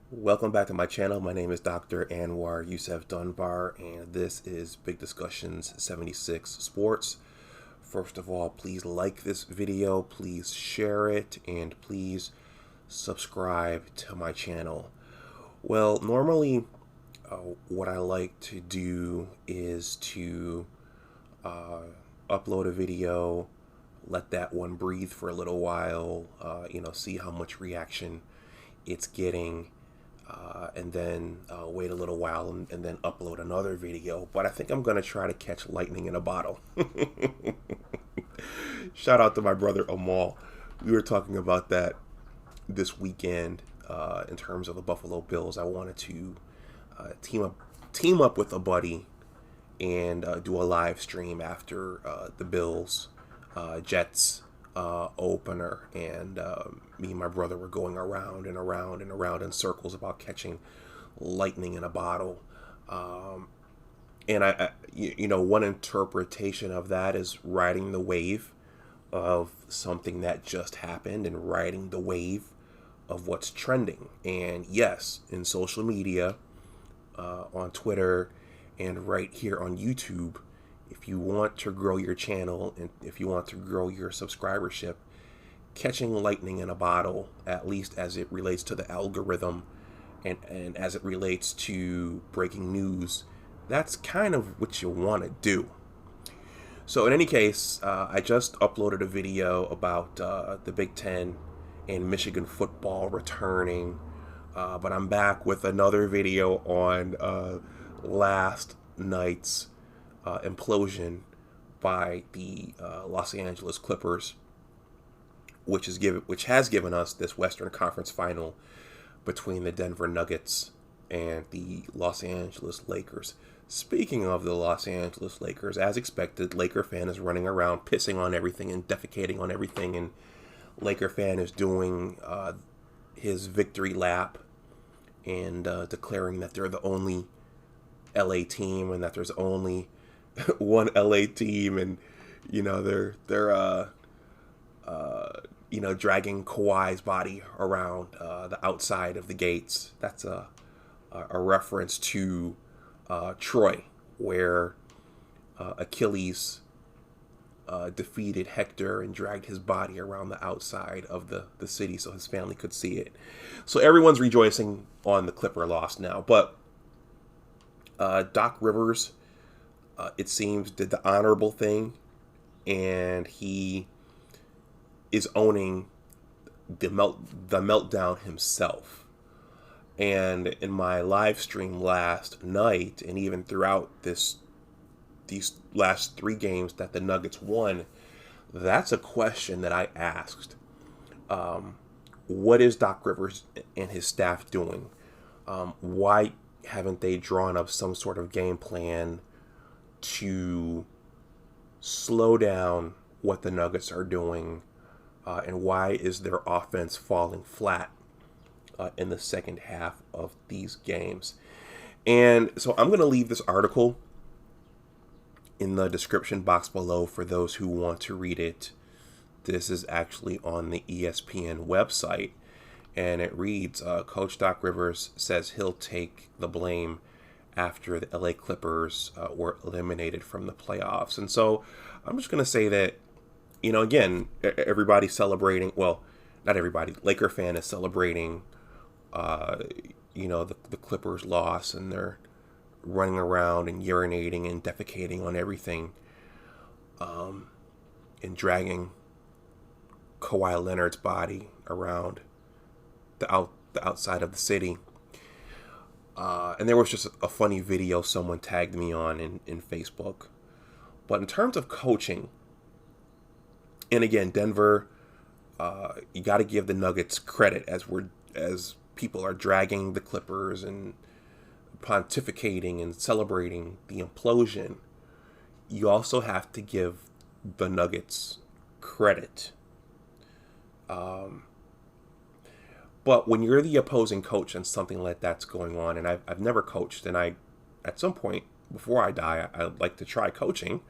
Welcome back to my channel. My name is Dr. Anwar Youssef Dunbar, and this is Big Discussions 76 Sports. First of all, please like this video, please share it, and please subscribe to my channel. Well, normally what I like to do is to upload a video, let that one breathe for a little while, see how much reaction it's getting, and then wait a little while and then upload another video. But I think I'm going to try to catch lightning in a bottle. Shout out to my brother Amal. We were talking about that this weekend in terms of the Buffalo Bills. I wanted to team up with a buddy and do a live stream after the Bills Jets opener, and me and my brother were going around and around and around in circles about catching lightning in a bottle. And one interpretation of that is riding the wave of something that just happened and riding the wave of what's trending. And yes, in social media, on Twitter, and right here on YouTube, if you want to grow your channel and if you want to grow your subscribership, catching lightning in a bottle, at least as it relates to the algorithm and as it relates to breaking news, that's kind of what you want to do. So in any case, I just uploaded a video about the Big Ten and Michigan football returning, but I'm back with another video on last night's implosion by the Los Angeles Clippers, which has given us this Western Conference final between the Denver Nuggets and the Los Angeles Lakers. Speaking of the Los Angeles Lakers, as expected, Laker fan is running around pissing on everything and defecating on everything, and Laker fan is doing his victory lap and declaring that they're the only LA team and that there's only one LA team, and they're dragging Kawhi's body around the outside of the gates. That's a reference to Troy, where Achilles defeated Hector and dragged his body around the outside of the city so his family could see it. So everyone's rejoicing on the Clipper loss now, but Doc Rivers, it seems, did the honorable thing, and he is owning the meltdown himself. And in my live stream last night, and even throughout these last 3 games that the Nuggets won, that's a question that I asked. What is Doc Rivers and his staff doing? Why haven't they drawn up some sort of game plan to slow down what the Nuggets are doing? And why is their offense falling flat in the second half of these games? And so I'm going to leave this article in the description box below for those who want to read it. This is actually on the ESPN website, and it reads, Coach Doc Rivers says he'll take the blame after the LA Clippers were eliminated from the playoffs. And so I'm just going to say that, again, everybody's celebrating. Well, not everybody. Laker fan is celebrating, the Clippers loss, and they're running around and urinating and defecating on everything, and dragging Kawhi Leonard's body around the outside of the city. And there was just a funny video someone tagged me on in Facebook. But in terms of coaching, and again, Denver, you got to give the Nuggets credit as people are dragging the Clippers and pontificating and celebrating the implosion. You also have to give the Nuggets credit. But when you're the opposing coach and something like that's going on, and I've never coached, and at some point before I die, I'd like to try coaching.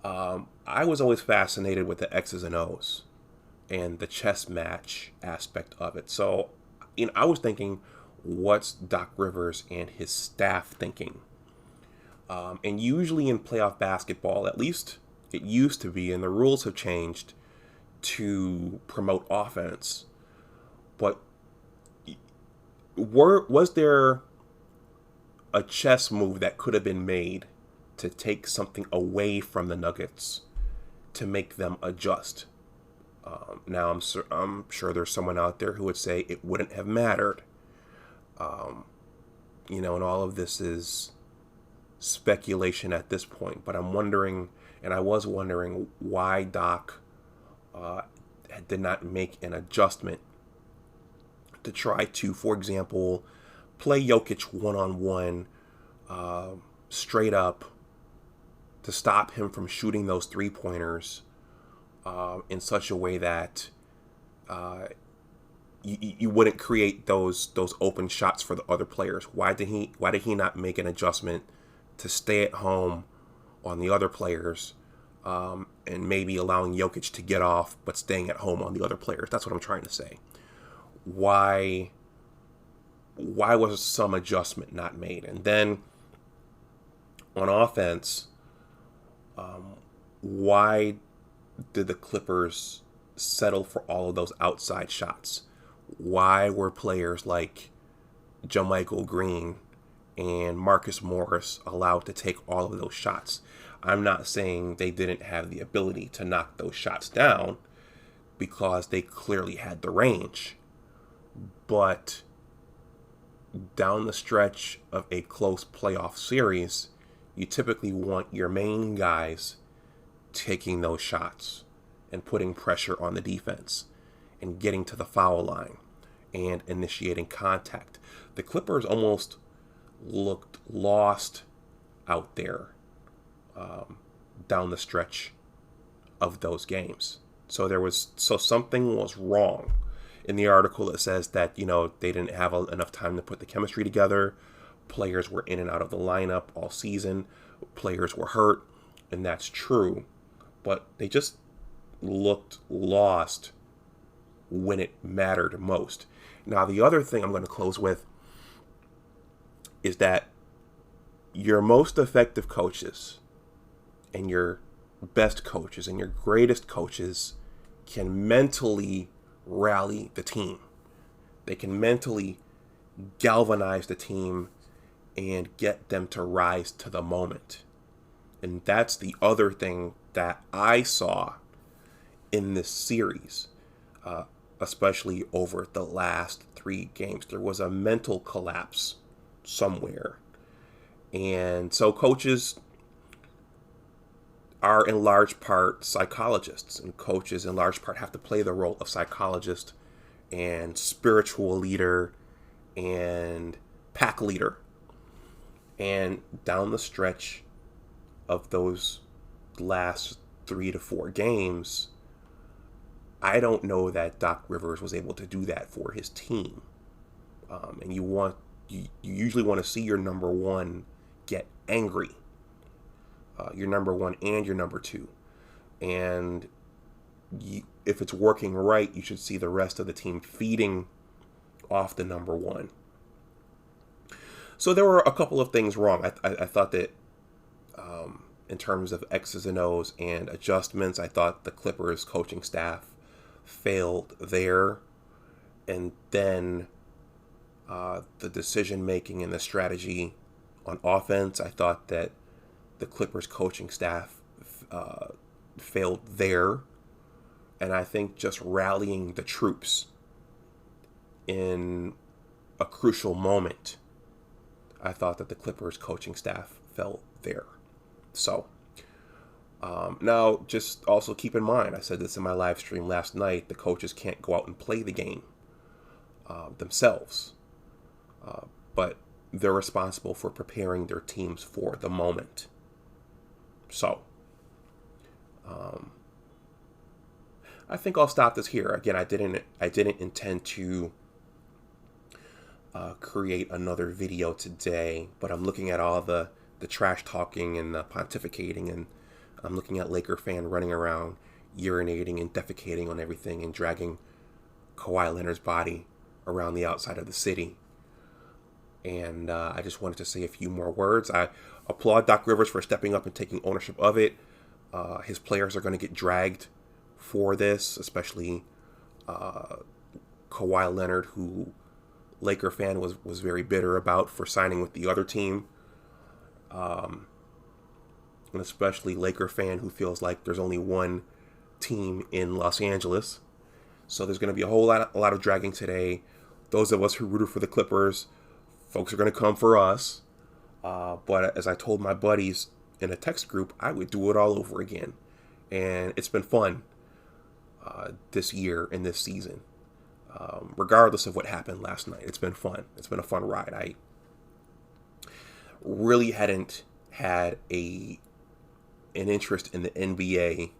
I was always fascinated with the X's and O's and the chess match aspect of it. So, I was thinking, what's Doc Rivers and his staff thinking? And usually in playoff basketball, at least it used to be, and the rules have changed to promote offense. But was there a chess move that could have been made to take something away from the Nuggets to make them adjust? Now, I'm sure there's someone out there who would say it wouldn't have mattered. And all of this is speculation at this point. But I'm wondering, and I was wondering, why Doc did not make an adjustment to try to, for example, play Jokic one-on-one straight up to stop him from shooting those three-pointers in such a way that you wouldn't create those open shots for the other players. Why did he not make an adjustment to stay at home on the other players and maybe allowing Jokic to get off but staying at home on the other players? That's what I'm trying to say. Why was some adjustment not made? And then on offense, why did the Clippers settle for all of those outside shots? Why were players like JaMychal Green and Marcus Morris allowed to take all of those shots? I'm not saying they didn't have the ability to knock those shots down, because they clearly had the range. But down the stretch of a close playoff series, you typically want your main guys taking those shots and putting pressure on the defense and getting to the foul line and initiating contact. The Clippers almost looked lost out there down the stretch of those games. So something was wrong. In the article, it says that, they didn't have enough time to put the chemistry together. Players were in and out of the lineup all season. Players were hurt, and that's true. But they just looked lost when it mattered most. Now, the other thing I'm going to close with is that your most effective coaches and your best coaches and your greatest coaches can mentally rally the team. They can mentally galvanize the team and get them to rise to the moment. And that's the other thing that I saw in this series, especially over the last 3 games. There was a mental collapse somewhere. And so coaches are in large part psychologists, and coaches in large part have to play the role of psychologist and spiritual leader and pack leader. And down the stretch of those last 3 to 4 games, I don't know that Doc Rivers was able to do that for his team. And you usually want to see your number one get angry. Your number one and your number two. And if it's working right, you should see the rest of the team feeding off the number one. So there were a couple of things wrong. I thought that in terms of X's and O's and adjustments, I thought the Clippers coaching staff failed there. And then the decision making and the strategy on offense, I thought that the Clippers coaching staff failed there. And I think just rallying the troops in a crucial moment, I thought that the Clippers coaching staff fell there. So now just also keep in mind, I said this in my live stream last night, the coaches can't go out and play the game themselves. But they're responsible for preparing their teams for the moment. So I think I'll stop this here. Again, I didn't intend to create another video today, but I'm looking at all the trash talking and the pontificating, and I'm looking at Laker fan running around urinating and defecating on everything and dragging Kawhi Leonard's body around the outside of the city. And I just wanted to say a few more words. I applaud Doc Rivers for stepping up and taking ownership of it. His players are going to get dragged for this, especially Kawhi Leonard, who Laker fan was very bitter about for signing with the other team. And especially Laker fan who feels like there's only one team in Los Angeles. So there's going to be a lot of dragging today. Those of us who rooted for the Clippers, folks are going to come for us. But as I told my buddies in a text group, I would do it all over again. And it's been fun this year and this season. Regardless of what happened last night, it's been fun. It's been a fun ride. I really hadn't had an interest in the NBA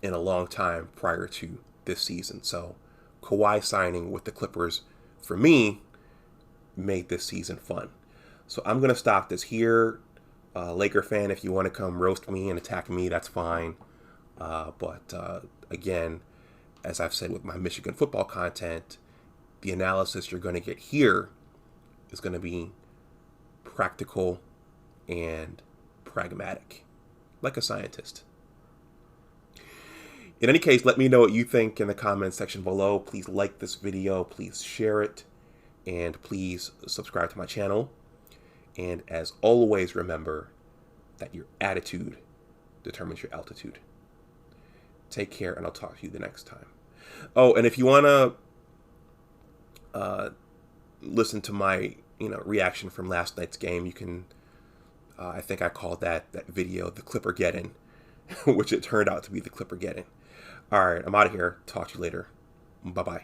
in a long time prior to this season. So Kawhi signing with the Clippers, for me, made this season fun. So I'm going to stop this here. Laker fan, if you want to come roast me and attack me, that's fine. But again, as I've said with my Michigan football content, the analysis you're going to get here is going to be practical and pragmatic, like a scientist. In any case, let me know what you think in the comments section below. Please like this video, please share it, and please subscribe to my channel. And as always, remember that your attitude determines your altitude. Take care, and I'll talk to you the next time. Oh, and if you want to listen to my reaction from last night's game, you can, I think I called that video the Clippergeddon, which it turned out to be the Clippergeddon. All right, I'm out of here. Talk to you later. Bye-bye.